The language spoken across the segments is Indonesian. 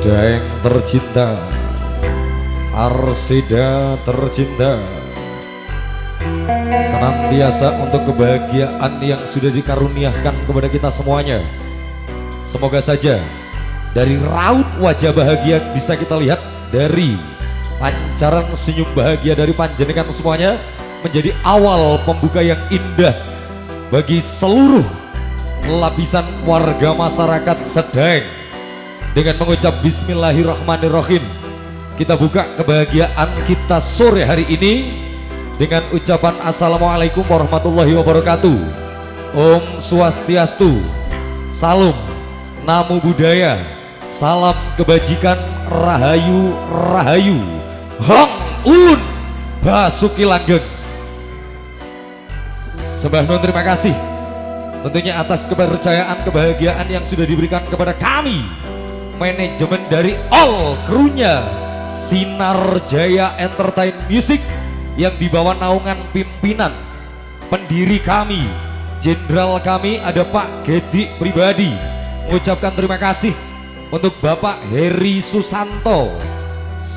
Daeng tercinta, Arsida tercinta, senantiasa untuk kebahagiaan yang sudah dikaruniakan kepada kita semuanya. Semoga saja dari raut wajah bahagia bisa kita lihat, dari pancaran senyum bahagia dari panjenengan semuanya, menjadi awal pembuka yang indah bagi seluruh lapisan warga masyarakat Sedaeng. Dengan mengucap bismillahirrahmanirrahim, kita buka kebahagiaan kita sore hari ini dengan ucapan assalamualaikum warahmatullahi wabarakatuh. Om Swastiastu, Salam, Namo Buddhaya, salam kebajikan, Rahayu Rahayu, Hong Ulun Basuki Langgeng. Sembah nuwun terima kasih tentunya atas kepercayaan kebahagiaan yang sudah diberikan kepada kami, manajemen dari all krunya Sinar Jaya Entertain Music yang dibawa naungan pimpinan pendiri kami, jenderal kami ada Pak Gedi pribadi. Mengucapkan terima kasih untuk Bapak Heri Susanto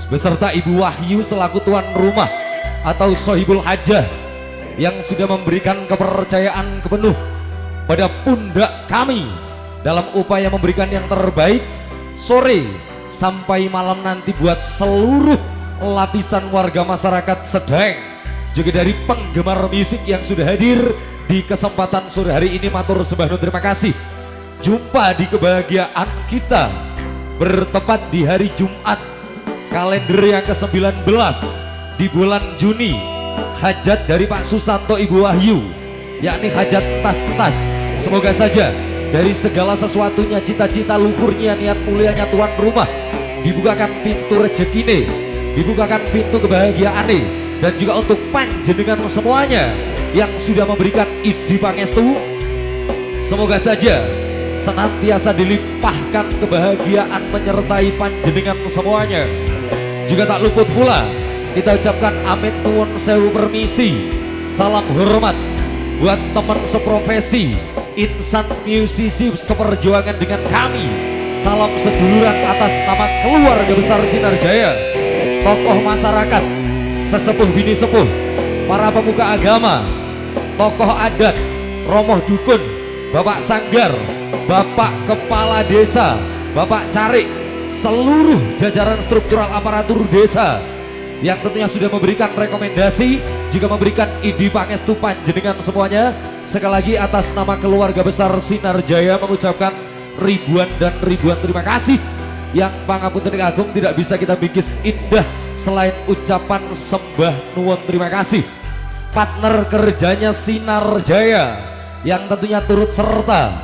beserta Ibu Wahyu selaku tuan rumah atau Sohibul Hajah yang sudah memberikan kepercayaan penuh pada pundak kami dalam upaya memberikan yang terbaik sore sampai malam nanti buat seluruh lapisan warga masyarakat Sedaeng, juga dari penggemar musik yang sudah hadir di kesempatan sore hari ini. Matur sembah nuwun terima kasih. Jumpa di kebahagiaan kita bertepat di hari Jumat kalender yang ke-19 di bulan Juni, hajat dari Pak Susanto Ibu Wahyu, yakni hajat tas-tas. Semoga saja dari segala sesuatunya, cita-cita luhurnya, niat mulianya tuan rumah, dibukakan pintu rezekine, dibukakan pintu kebahagiaane, dan juga untuk panjenengan semuanya yang sudah memberikan idi pangestu. Semoga saja senantiasa dilimpahkan kebahagiaan menyertai panjenengan semuanya. Juga tak luput pula kita ucapkan amin nuwun sewu permisi, salam hormat buat teman seprofesi, insan musisi seperjuangan dengan kami. Salam seduluran atas nama keluarga besar Sinar Jaya, tokoh masyarakat, sesepuh bini sepuh, para pemuka agama, tokoh adat, romoh dukun, Bapak Sanggar, Bapak Kepala Desa, Bapak Carik, seluruh jajaran struktural aparatur desa yang tentunya sudah memberikan rekomendasi, juga memberikan ide pangestu panjenengan semuanya. Sekali lagi atas nama keluarga besar Sinar Jaya mengucapkan ribuan dan ribuan terima kasih yang pangapunten agung tidak bisa kita bingkis indah selain ucapan sembah nuwun terima kasih. Partner kerjanya Sinar Jaya yang tentunya turut serta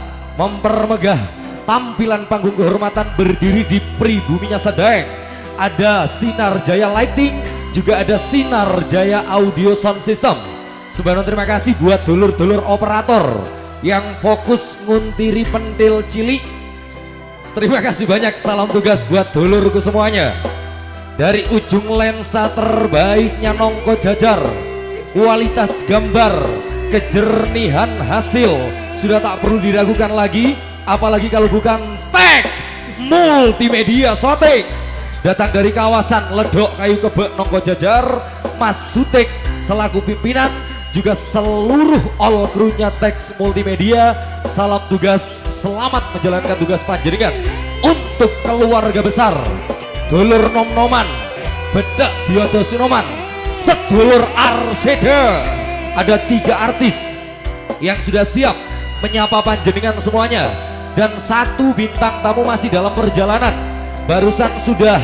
mempermegah tampilan panggung kehormatan berdiri di pribuminya Sedaeng. Ada Sinar Jaya Lighting, juga ada Sinar Jaya Audio Sound System. Sebenarnya terima kasih buat dulur-dulur operator yang fokus nguntiri pentil cilik. Terima kasih banyak, salam tugas buat dulurku semuanya. Dari ujung lensa terbaiknya nongko jajar, kualitas gambar, kejernihan hasil sudah tak perlu diragukan lagi, apalagi kalau bukan Teks Multimedia Shooting. Datang dari kawasan Ledok Kayu Kebek nongko jajar, Mas Sutik selaku pimpinan, juga seluruh all krunya Teks Multimedia. Salam tugas, selamat menjalankan tugas panjenengan. Untuk keluarga besar dulur nom-noman, bedak biodo sinoman, sedulur Arsida, ada 3 artis yang sudah siap menyapa panjenengan semuanya, dan 1 bintang tamu masih dalam perjalanan. Barusan sudah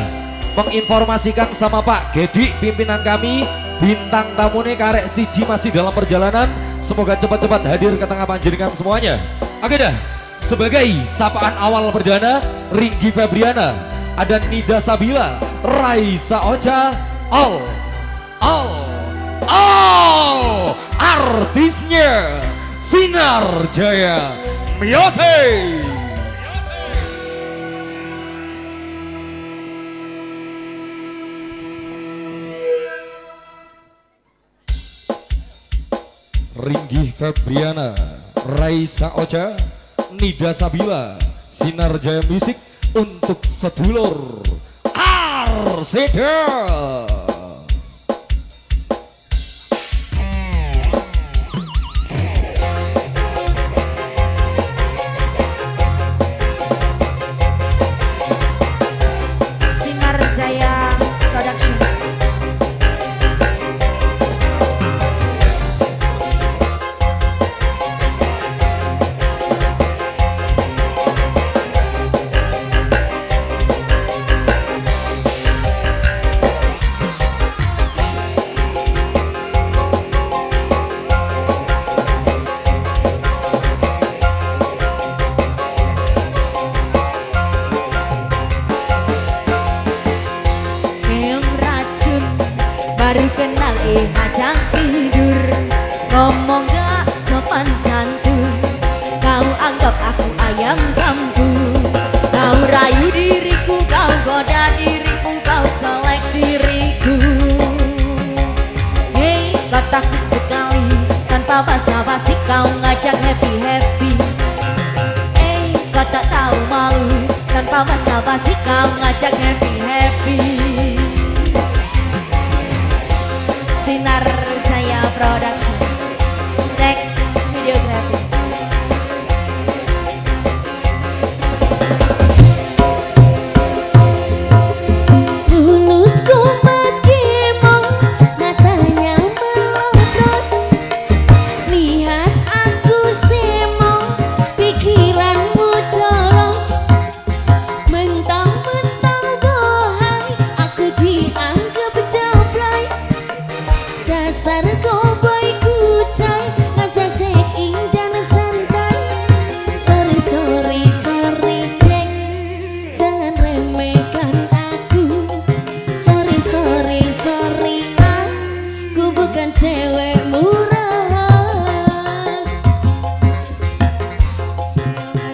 menginformasikan sama Pak Gedi pimpinan kami, bintang tamu nih karek siji masih dalam perjalanan. Semoga cepat-cepat hadir ke tengah panjenengan semuanya. Oke dah, sebagai sapaan awal perdana Ringgi Febriana, ada Nida Sabila, Raisa Ocha, all artisnya Sinar Jaya Music. Ringgi Febriana, Raisa Ocha, Nida Sabila, Sinar Jaya Music untuk sedulur Arsida. Sinar Jaya Production. Baru kenal ajang tidur, ngomong gak sopan santun. Kau anggap aku ayam kampung. Kau rayu diriku, kau goda diriku, kau colek diriku. Hei, kau takut sekali, tanpa basa-basi kau ngajak happy-happy. Hei, kau tak tahu malu, tanpa basa-basi kau ngajak happy-happy. Sinar Jaya Production, Rex Videography. Mulutku menggembong, matanya melotot. Lihat aku semong, pikiranmu jorok. Mentang-mentang bohong, aku dianggap jablay. Dasar cowboy kucai, ngajak check-in dan santai. Sorry, sorry, sorry cek, jangan remehkan aku. Sorry, sorry, sorry, aku bukan cewek murahan.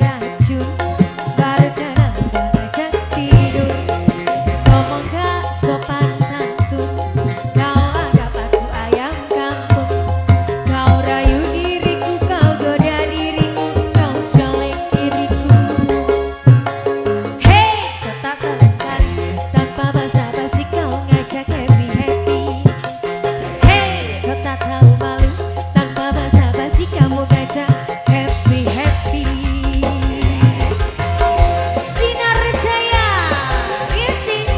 Racun, baru kenal udah ngajak tidur, ngomong gak sopan santun. Kau anggap aku ayam kampung. Kau rayu diriku, kau goda diriku, kau colek diriku. Hei, kau tak tahu sekali, tanpa basa-basi kau ngajak happy-happy. Hei, kau tak tahu malu, tanpa basa-basi kamu ngajak happy-happy. Sinar Jaya Music.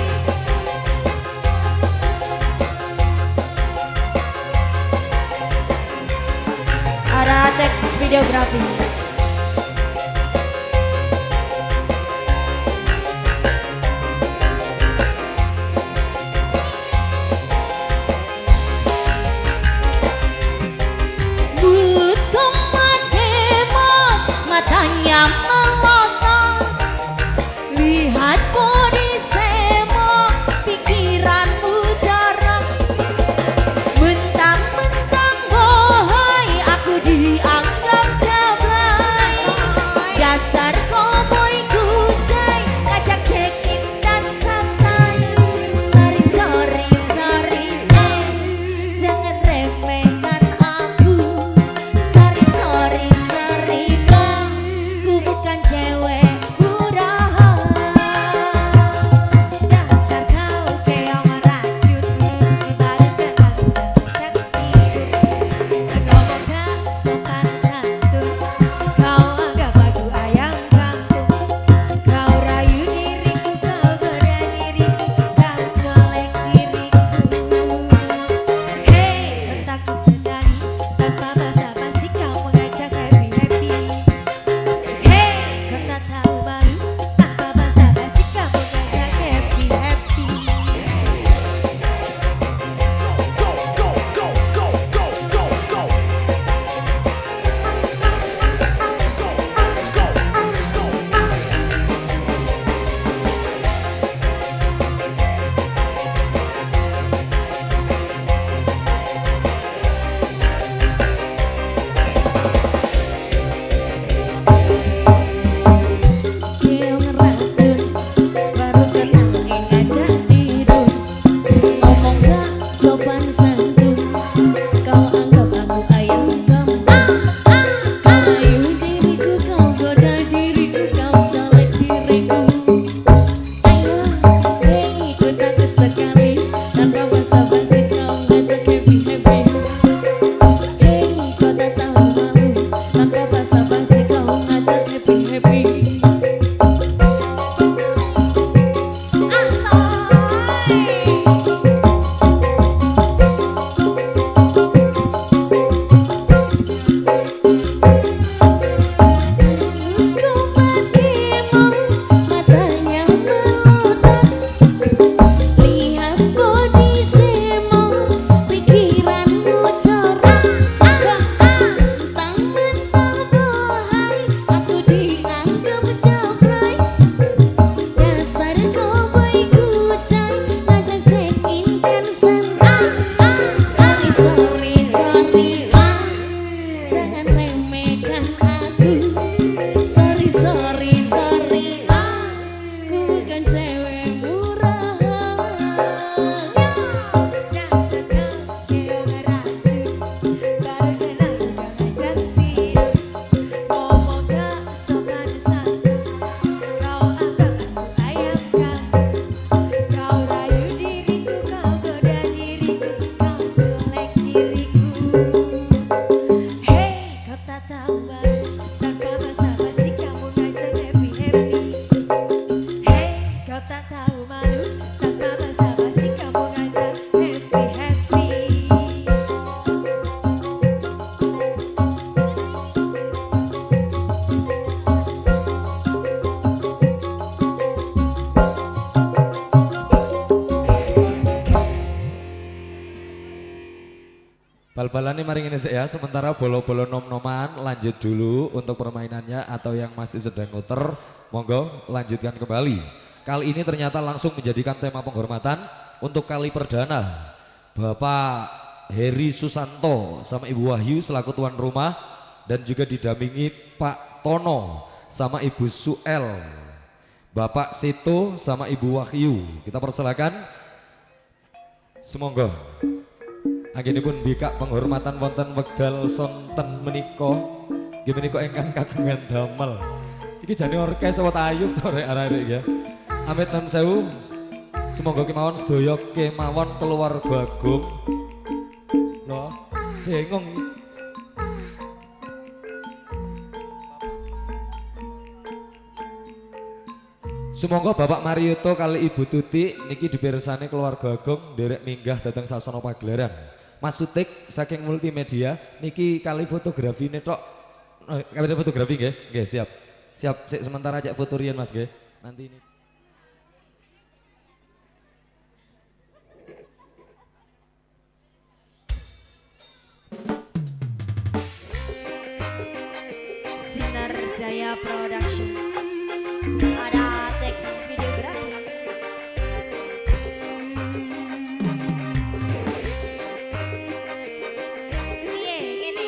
Aratex Videography. Mulutku menggembong, matanya melotot. Lihat body semok, pikiranmu jorok. Mentang-mentang bohong, aku dianggap jablay. Bal-balannya mari ngene sik ya, sementara bolo-bolo nom-noman lanjut dulu untuk permainannya atau yang masih sedang muter, monggo lanjutkan kembali. Kali ini ternyata langsung menjadikan tema penghormatan untuk kali perdana Bapak Heri Susanto sama Ibu Wahyu selaku tuan rumah dan juga didampingi Pak Tono sama Ibu Suel, Bapak Seto sama Ibu Wahyu. Kita persilakan. Semoga anggenipun bikak penghormatan wonten wekdal sonten menika nggih menika ingkang kagungan damel. Iki jane orkes apa tayub to rek arek ya. Amit nun sewu. Semoga kemawon sedaya kemawon keluarga agung. Loh, bengong. Semoga Bapak Marioto kali Ibu Tuti niki dipirsani keluarga agung derek minggah datang sasana pagelaran. Mas Sutik saking multimedia niki kali fotografi ini tok. Kamera fotografi nggih? Nggih, siap. Siap, sementara cek foto riyen Mas nggih. Nanti ini. Sinar Jaya Production. Ada teks videografi. Piye ngene?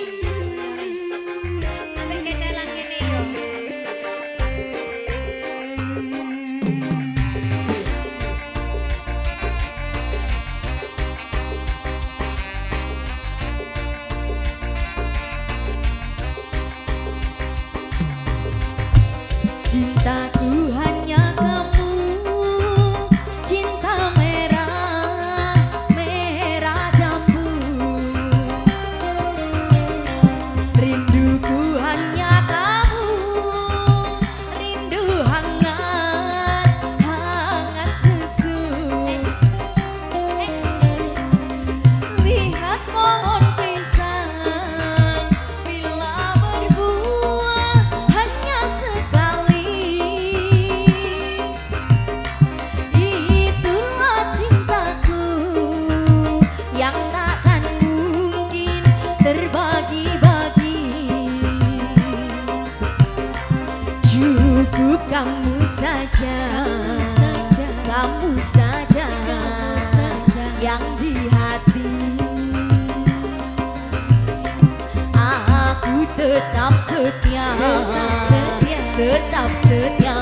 Sampai kecelan ngene yo. Cintaku hanya kamu, cinta merah, merah jambu. Rinduku hanya kamu, rindu hangat, hangat susu. Lihat pohon pisang bila berbuah hanya sekali. Itulah cintaku yang takkan mungkin terbagi-bagi. Cukup kamu saja, kamu saja yang di hati. Aku tetap setia, tetap setia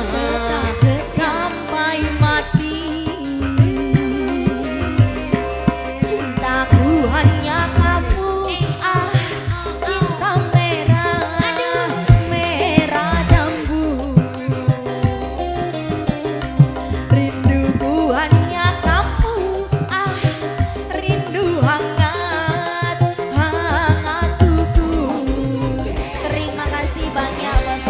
sampai mati. Cintaku hanya kamu, cinta merah, merah jambu. Rinduku hanya kamu, rindu hangat, hangat tubuh. Terima kasih banyak Mas.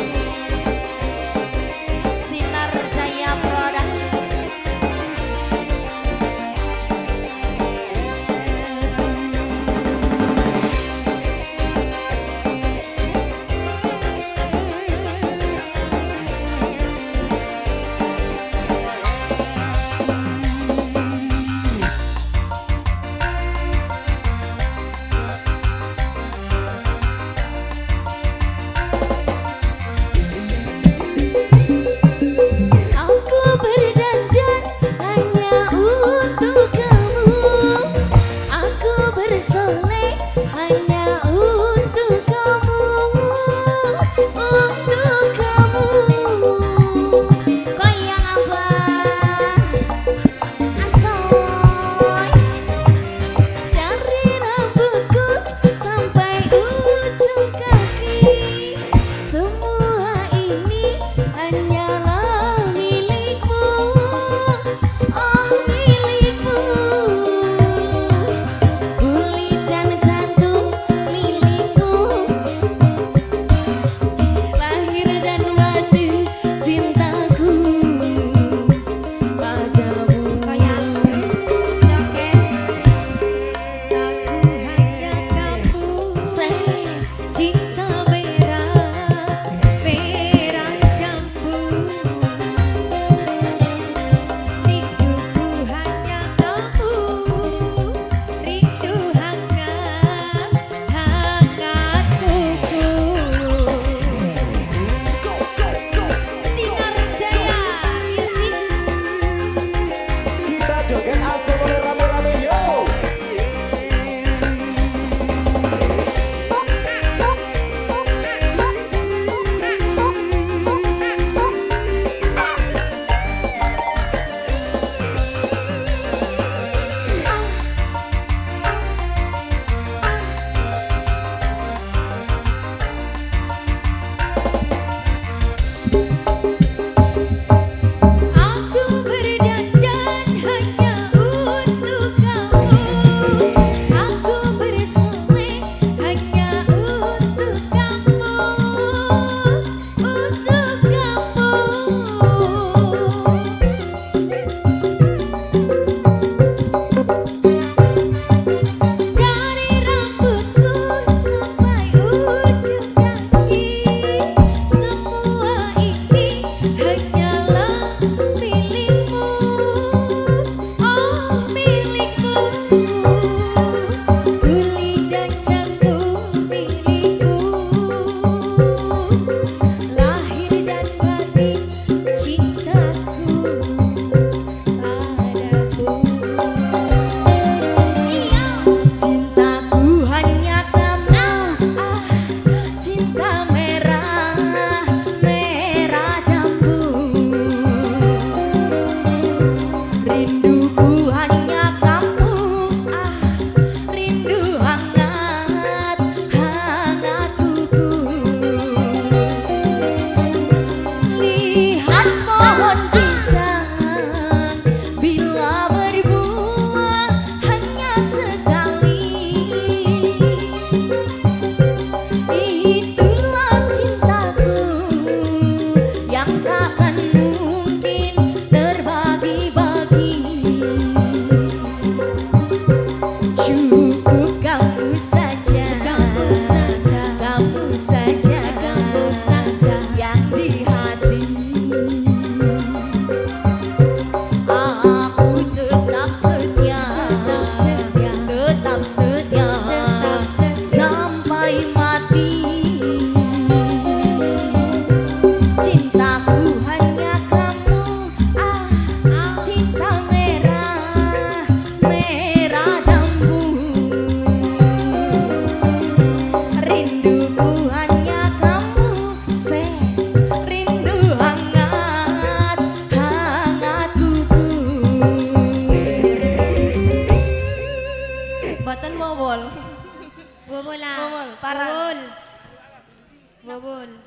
Bubun.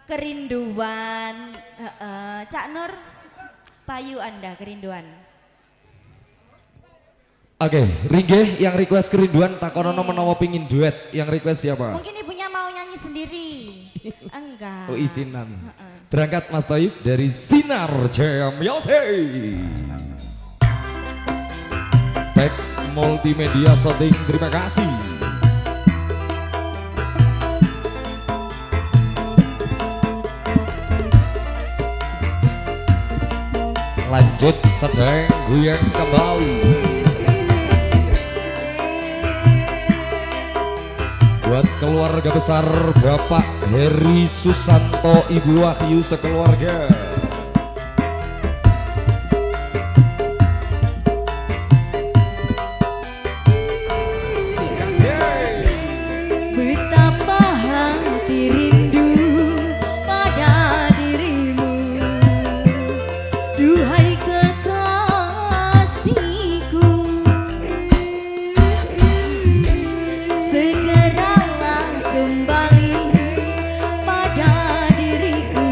Kerinduan. Cak Nur, payu Anda kerinduan. Oke, Ringge yang request kerinduan takonono menawa pingin duet. Yang request siapa? Mungkin ibunya mau nyanyi sendiri. Enggak. Oh isinan. Berangkat Mas Toib dari Sinar Jaya Music. Tex Multimedia Shooting, terima kasih. Lanjut sedang goyang kembali. Buat keluarga besar Bapak Heri Susanto, Ibu Wahyu sekeluarga. Betapa hati rindu pada dirimu, duhai kekasihku. Segeralah kembali pada diriku,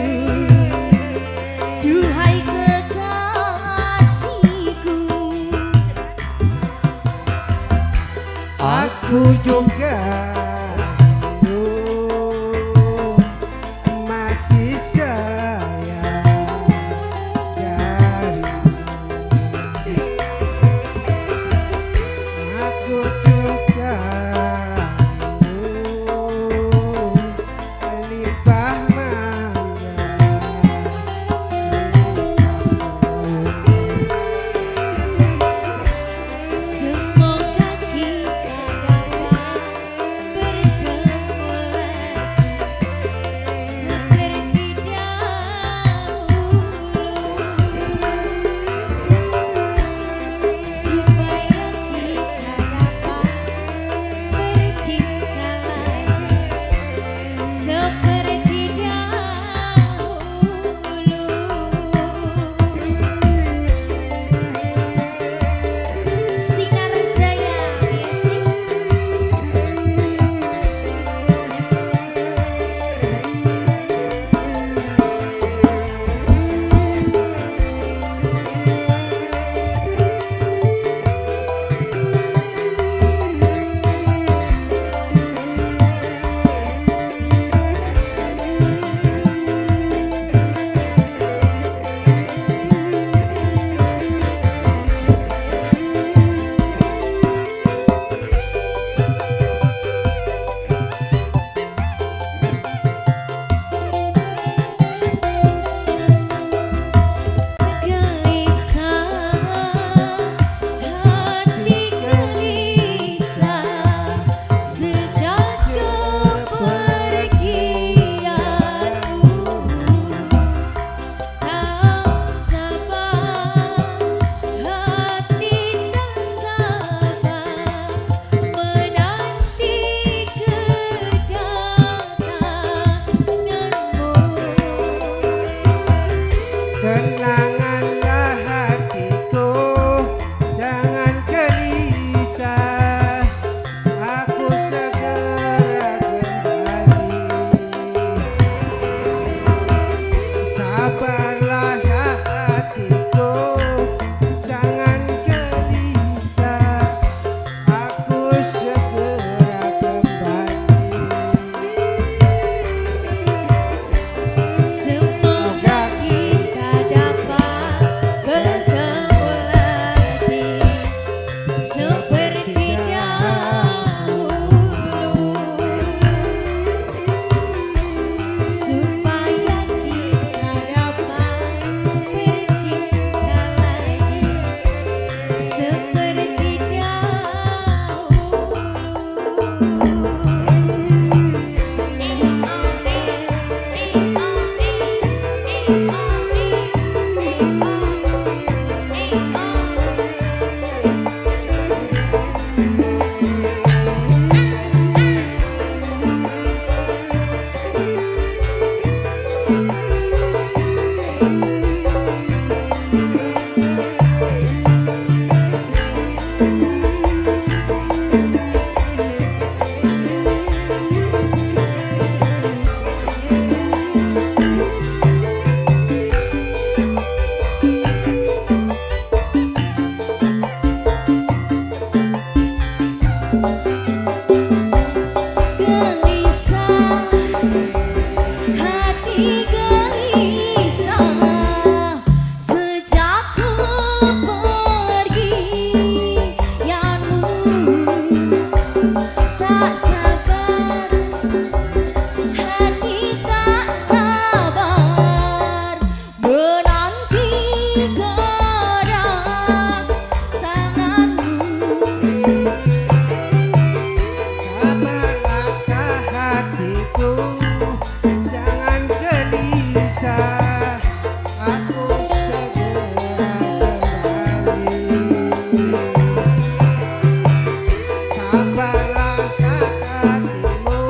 hatiku, jangan gelisah, aku segera kembali. Sabarlah hatimu,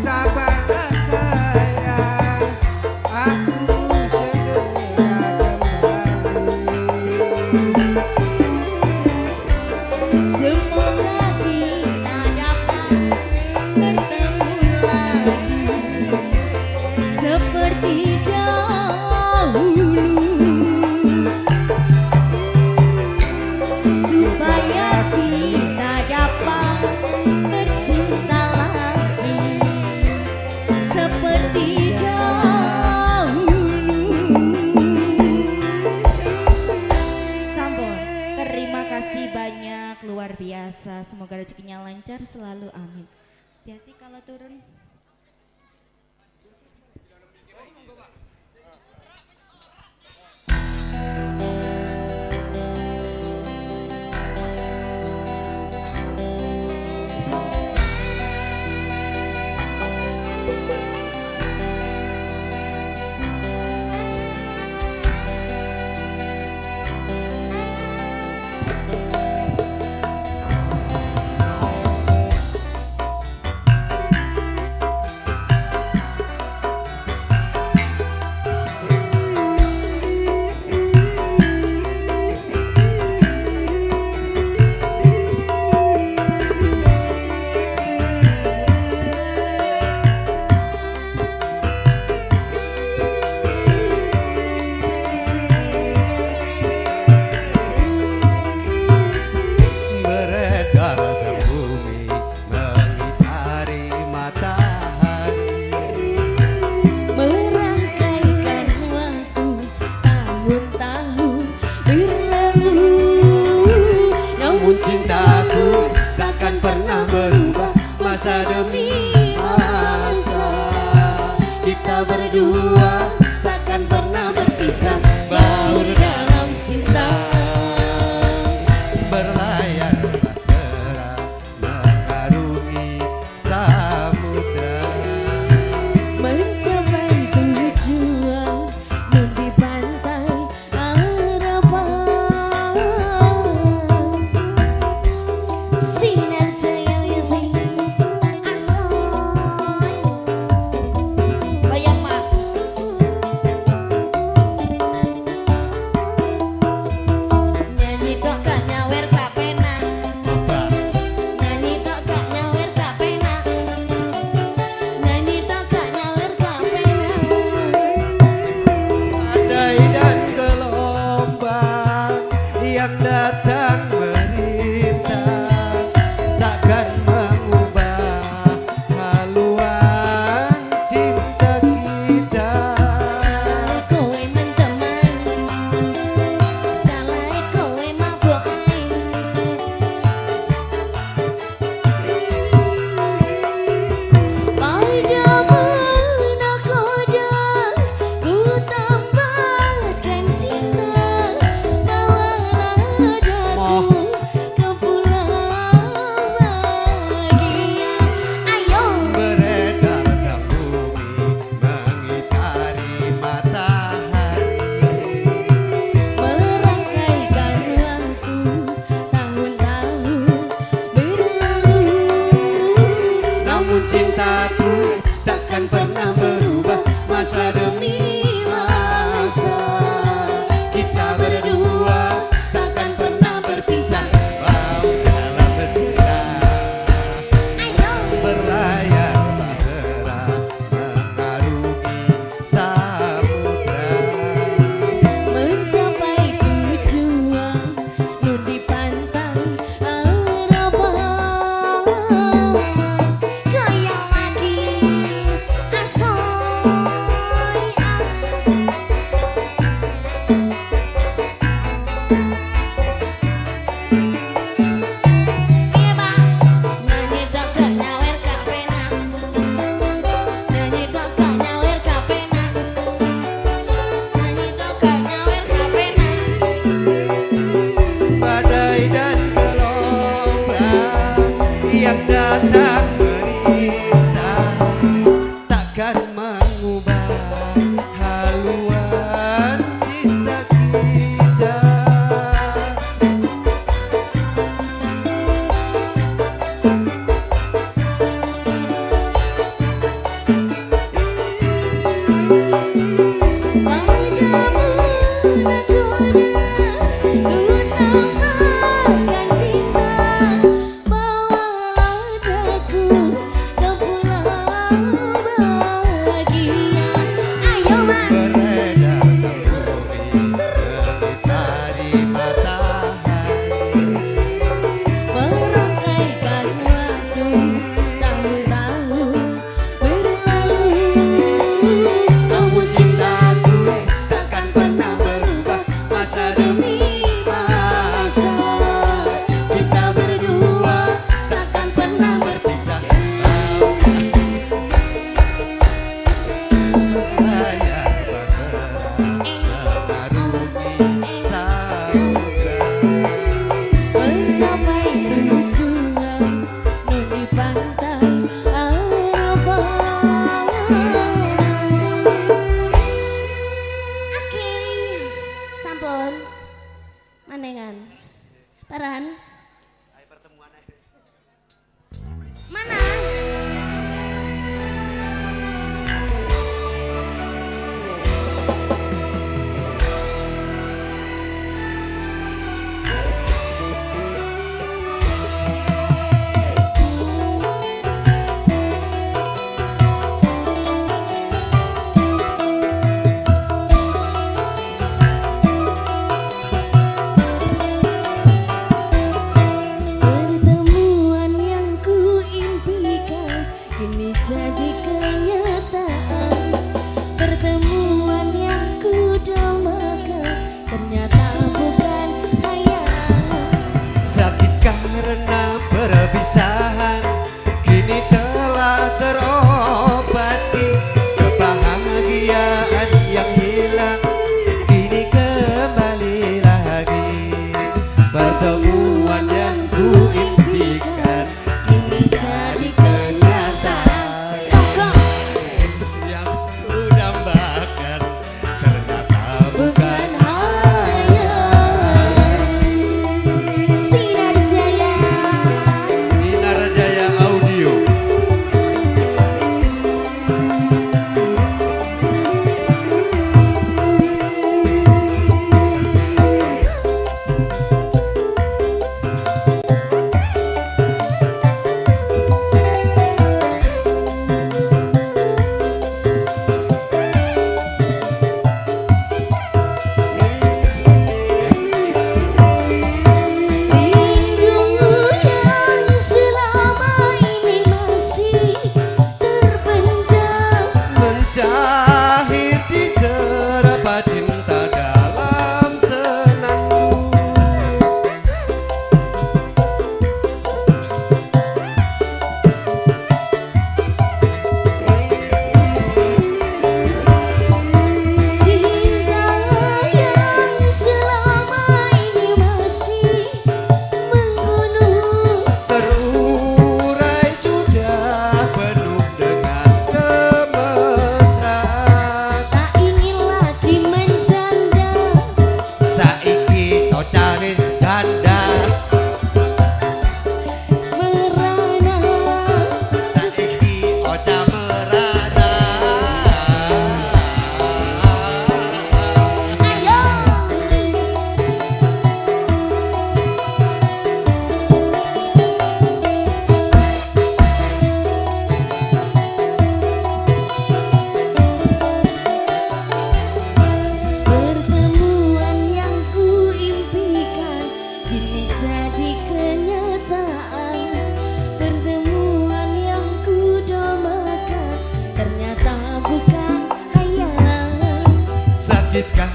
sabarlah sayang, aku segera kembali. Semoga kita dapat bertemu lagi seperti dahulu, supaya kita dapat bercinta lagi seperti dahulu. Sampun, terima kasih banyak, luar biasa. Semoga rezekinya lancar selalu, amin. Hati-hati kalau turun. Beredar sebumi mengitari matahari, Merangkaikan waktu tahun-tahun berlalu, namun cintaku takkan pernah berubah masa demi masa. Kita berdua takkan pernah berpisah, baur dalam cinta, berlayar bahtera mengarungi samudra. mencapai tujuan nun di pantai harapan. Sinar jaya yasi asoy, bayang mak. Nyanyi tok gak nyawer gak penak, Apa? nyanyi tok gak nyawer gak penak, nyanyi tok gak nyawer gak penak. Badai dan gelombang yang datang merintang takkan mengubah haluan cinta kita. Salah kowe mentemani, salah kowe mabuk ae. Pada menakoda ku tambahkan cinta, bawalah daku ke pulau bahagia. Ayo. Beredar sang bumi mengitari matahari, Merangkaikan waktu tahun-tahun berlalu, namun cintaku takkan pernah berubah masa demi masa. Kita berdua takkan pernah berpisah, baur dalam cinta, berlayar bahtera mengarungi samudra. mencapai tujuan nun di pantai harapan. Kaya lagi asoy,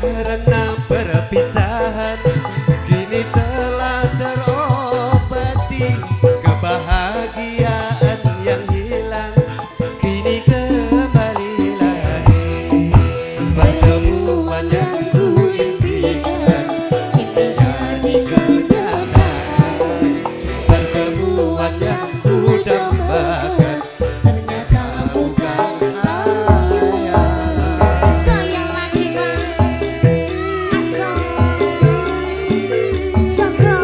karena perpisahan, kini telah terobati kebahagiaan yang hilang, kini kembali lagi. Pertemuan yang ku impikan Kini jadi kenyataan. pertemuan yang ku dambakan Ternyata bukan ayah. kaya lagi kan asal sangka.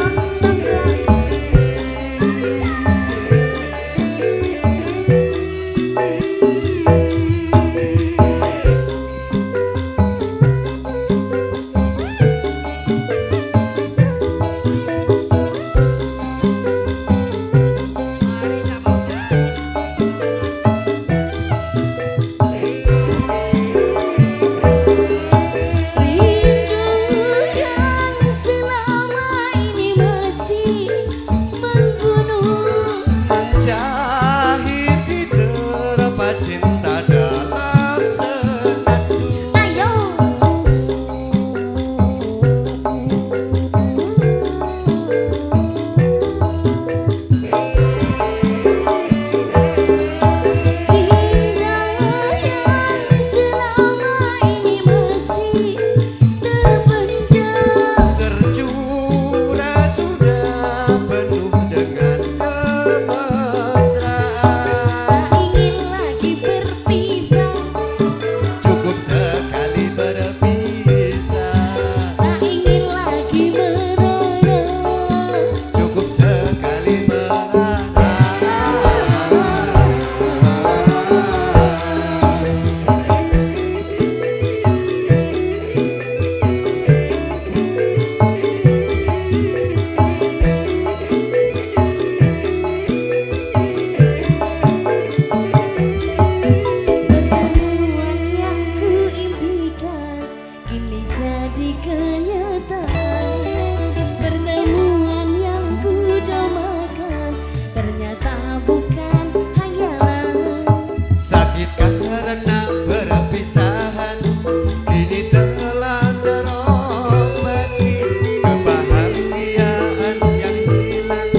Rindu yang selama ini masih membunuh. Menjahit di terpa cinta dalam senandung. Ayo cinta yang selama ini masih terpendam. Tercurah sudah penuh dengan kemesraan. Tak ingin lagi berpisah, Cukup sekali berpisah, tak ingin lagi merana. cukup sekali merana. Pertemuan yang kuimpikan kini jadi kenyataan. Pertemuan yang kudambakan ternyata bukan hayalan. Sakit karena perpisahan, kini telah terobati kebahagiaan yang hilang,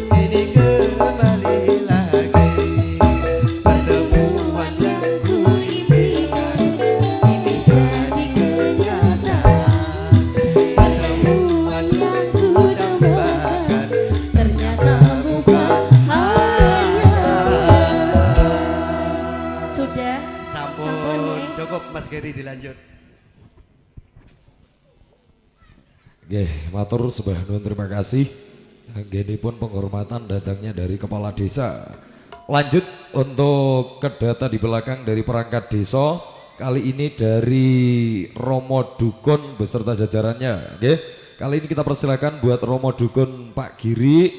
kini kembali lagi. Pertemuan yang ku impikan kini jadi kenyataan. Pertemuan yang ku dambakan Ternyata bukan hayalan. Sudah Sampun, Nggih. cukup Mas Geri dilanjut. Oke, matur sembah nuwun, terima kasih. Gini pun penghormatan datangnya dari kepala desa. Lanjut untuk kedata di belakang dari perangkat desa. Kali ini dari Romo Dukun beserta jajarannya. Oke, kali ini kita persilakan buat Romo Dukun Pak Giri,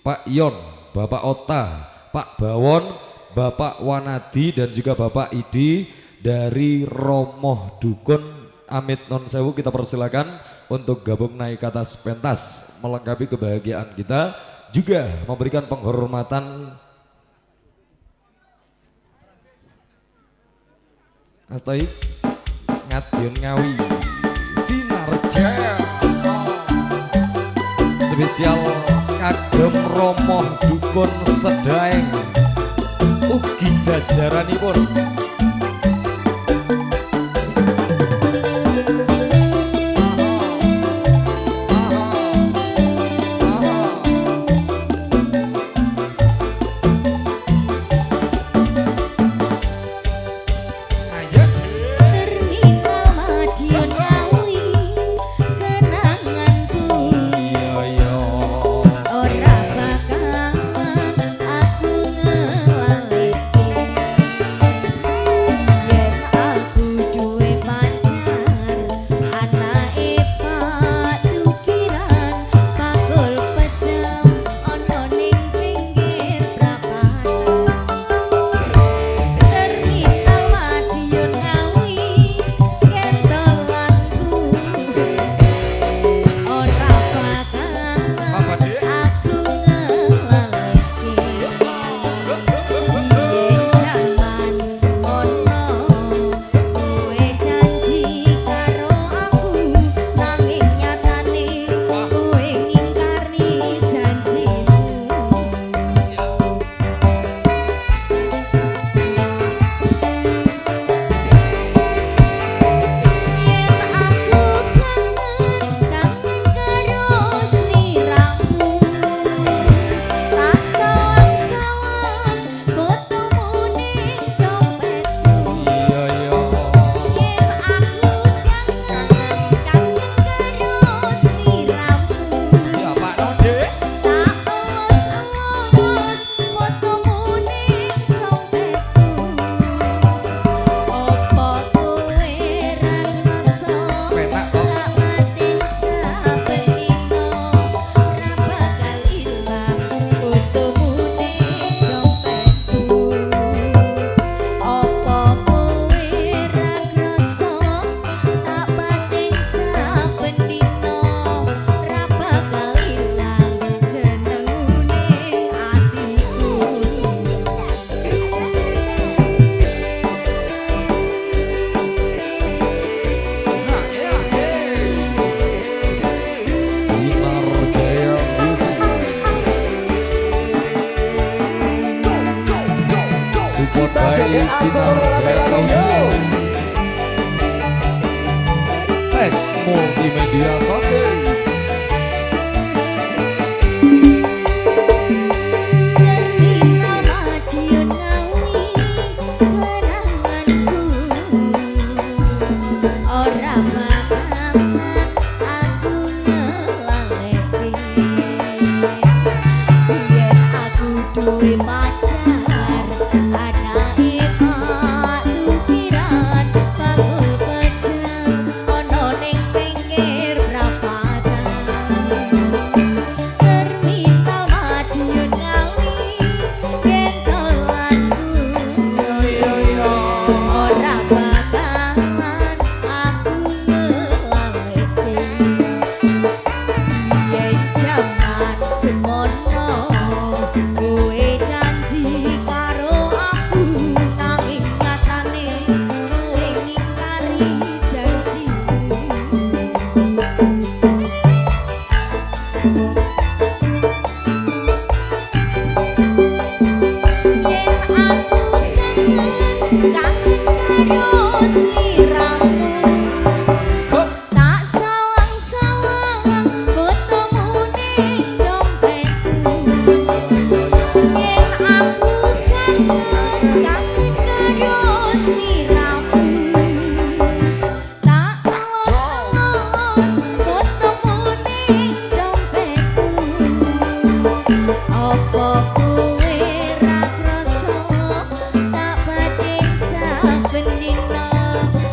Pak Yon, Bapak Ota, Pak Bawon, Bapak Wanadi dan juga Bapak Idi dari Romo Dukun Amit Non Sewu. Kita persilakan untuk gabung naik ke atas pentas melengkapi kebahagiaan kita, juga memberikan penghormatan. Mas Toib Ngadion Ngawi Sinar Jaya spesial kagem Romo Dukun Sedaeng ugi jajaranipun. Ternital Madiun Ngawi kenanganku. Ora bakalan aku ngelaleki. Sinar Jaya Audio Tex Multimedia Sunday. Tertinggal Madiun Ngawi kenanganku, ora bakal aku ngelaleki. Yen aku duwe pacar anake kok tukiran bakul pecel ana ning pinggir prapatan. Terminal Madiun Ngawi yen dolanku ora bakalan aku ngelaleki. Yen jaman semono kowe janji karo aku nanging nyatane kowe ngingkari janjimu. Yen aku kangen karo sliramu, tak sawang-sawang fotomu ning dompetku. Yen aku kangen karo sliramu, tak los-los fotomu ning dompetku. Apa kowe ra krasa tak batin saben dina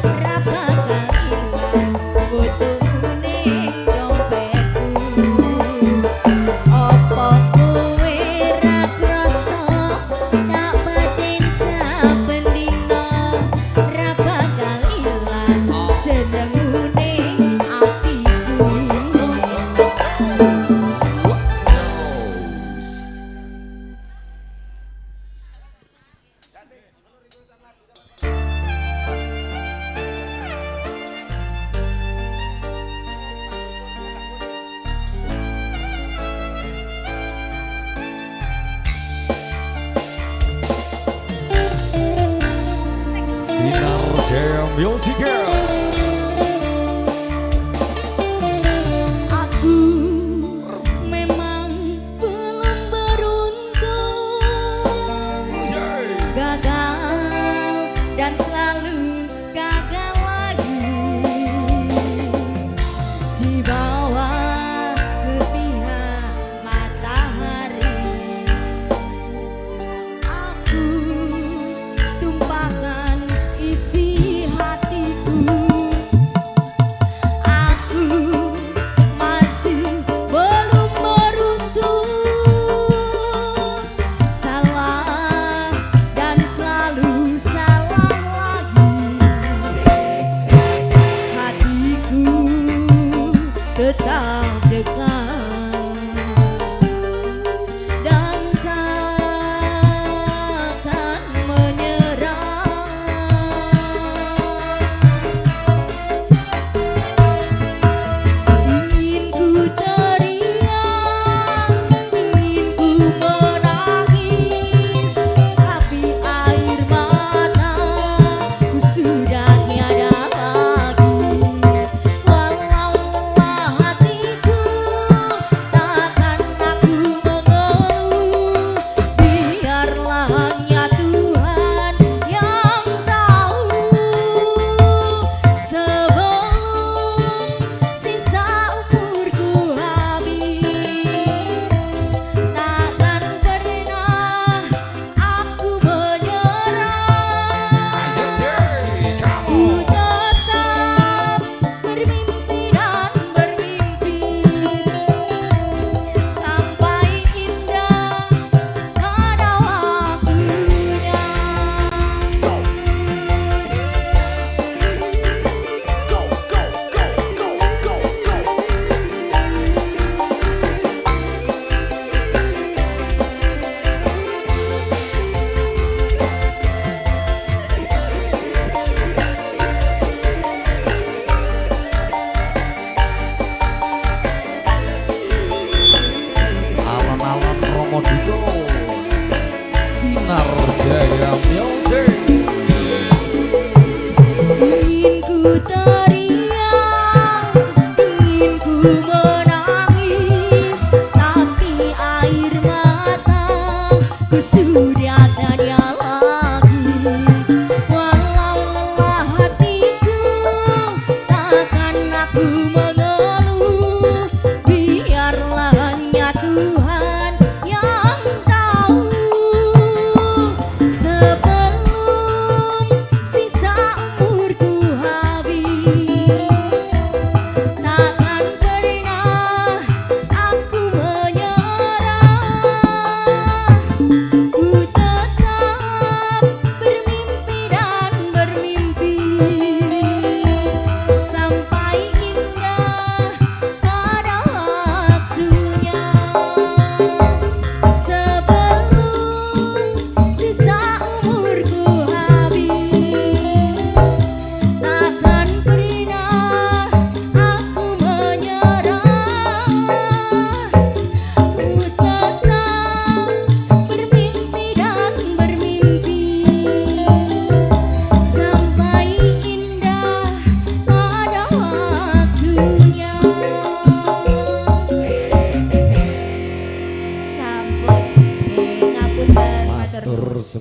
ra bakal ilang fotomu ning dompetku. Apa kowe ra krasa tak batin saben dina ra bakal ilang jenengmu ning atiku. Sinar Jaya Music Girl. Aku memang belum beruntung, gagal dan selalu gagal lagi di bawah berpihak matahari. Aku tumpahkan isi hatiku, aku masih belum beruntung, salah dan selalu salah lagi.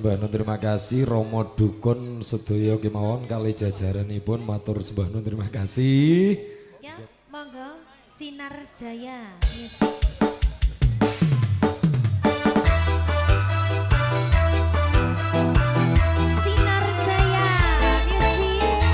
sembah nun terima kasih Romo Dukun sedaya kemawon kali jajaranipun matur sembah nun terima kasih. Ya, monggo Sinar Jaya. Sinar Jaya Music.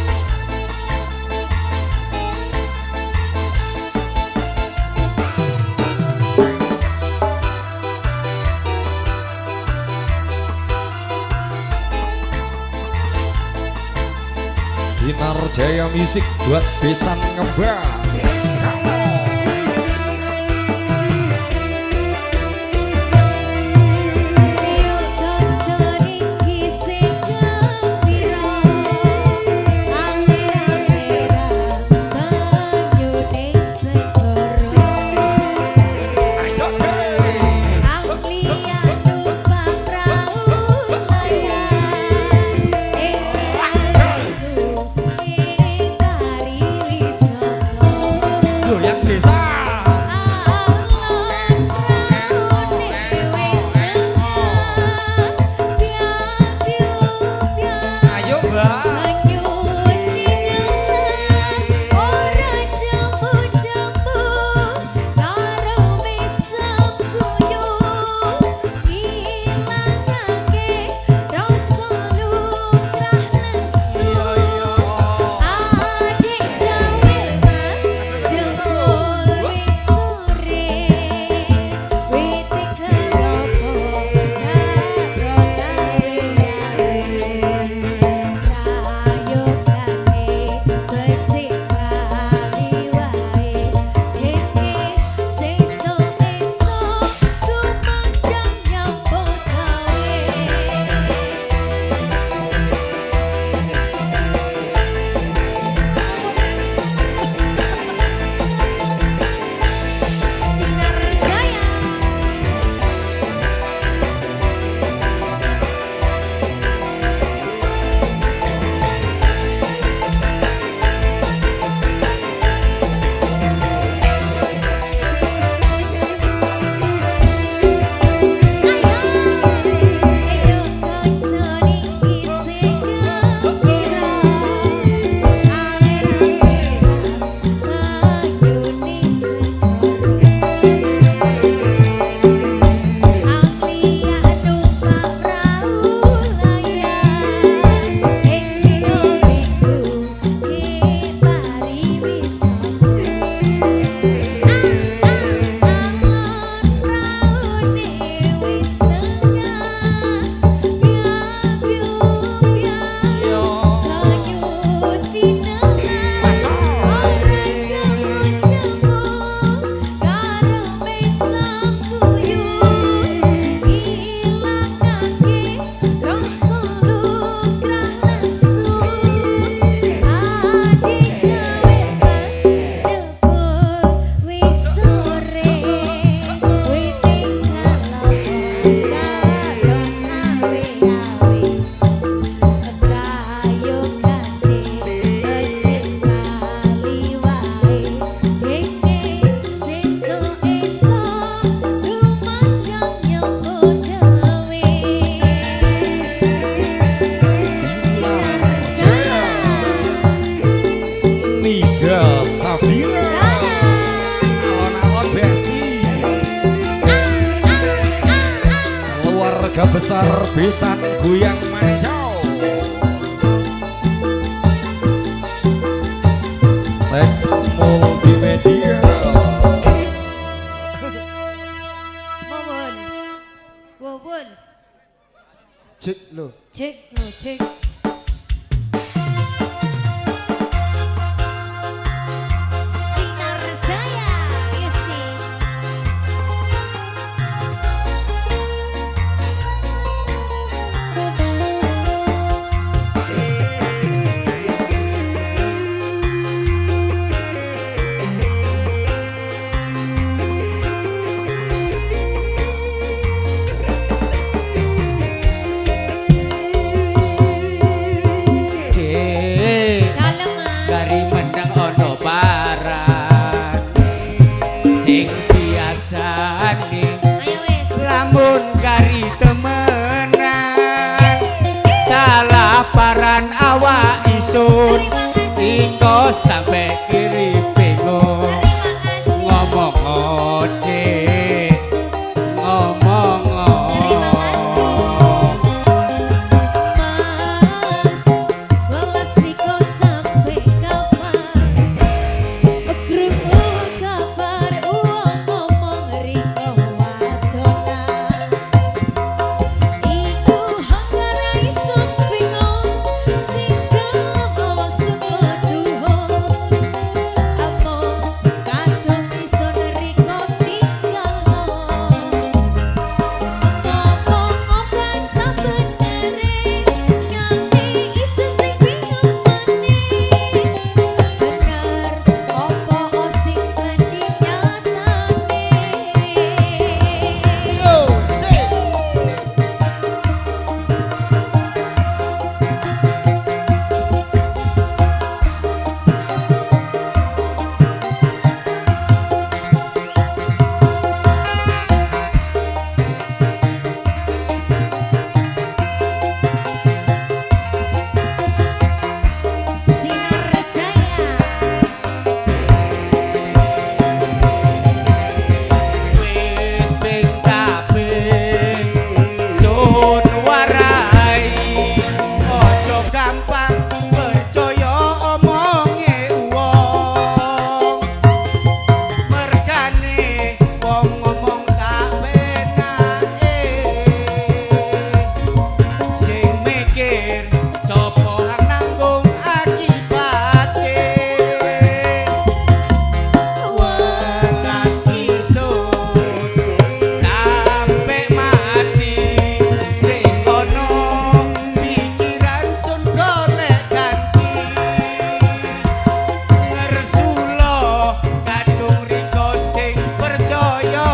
Sinar Jaya Musik buat besan ngembang. Keluarga besar besan goyang manicau. Lex Multimedia. Mohon. Wawon. Cek lo. Cek lo cek. Sinar Jaya Music. sampai kiri bingung ngomong ode ngomong Mas, welas riko sampai kapan? Krungu kabar uang ngomong riko wadonan. Iku hangara isun bingung, sing dalam awak sekeduho. Among kadung isun riko tinggalno. Ngomong obat sabenere, nganti isun sing bingung maneh. Bener opo sing ngendi nyatane. Yo, sing. Sinar Jaya. wis ping kaping sun warai aja gampang percaya omonge wong mergane wong ngomong sapenake sing mikir sapa kang nanggung akibate welas isun sampai mati sing ono pikiran sun golek ganti ngersula kadung riko sing percaya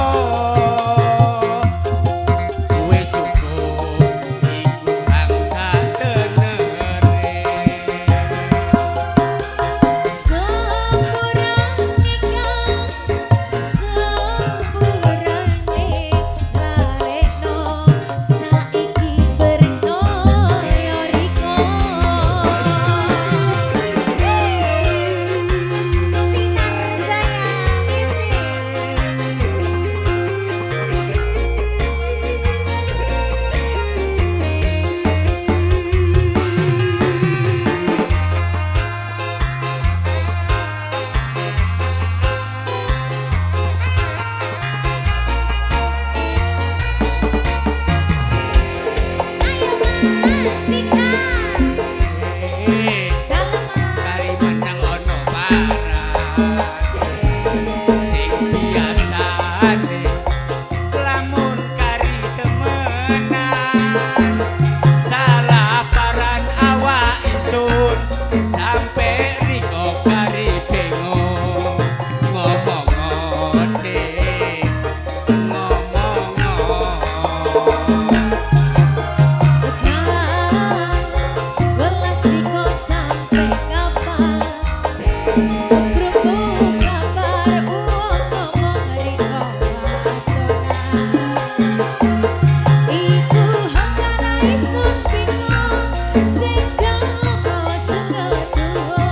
kuwe cukup iku angsa tenere Sampurane lalekno saiki percaya riko. Sinar Jaya kari menang ono parah sing biasane lamun kari temenan salah paran awak isun sampe riko kari bingung ngomong ode ngomong welas riko sampai kapan? Krungu kabar uang ngomong riko wadonan. Iku hangara isun bingung, sing dalam awak sekeduho.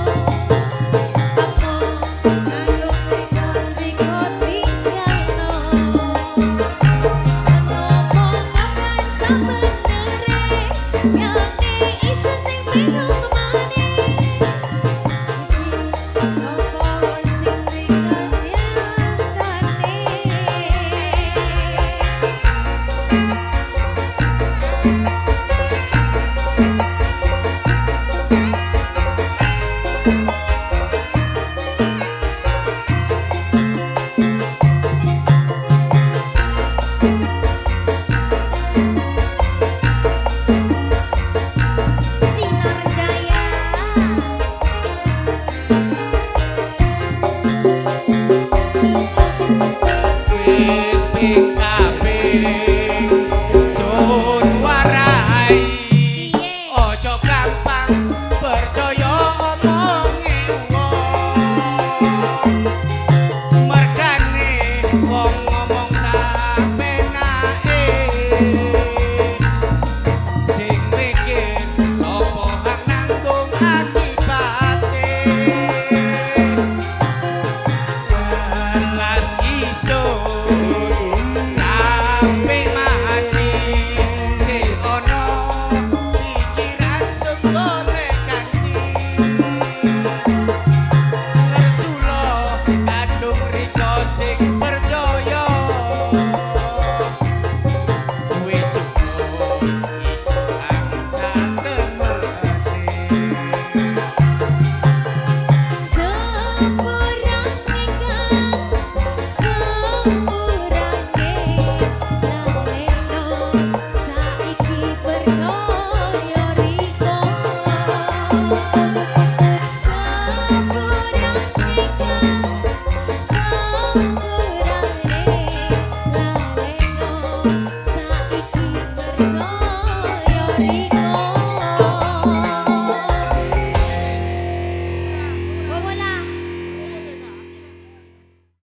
Among kadung riko tinggalno. Ngomong obat sabenere, nganti isun sing bingung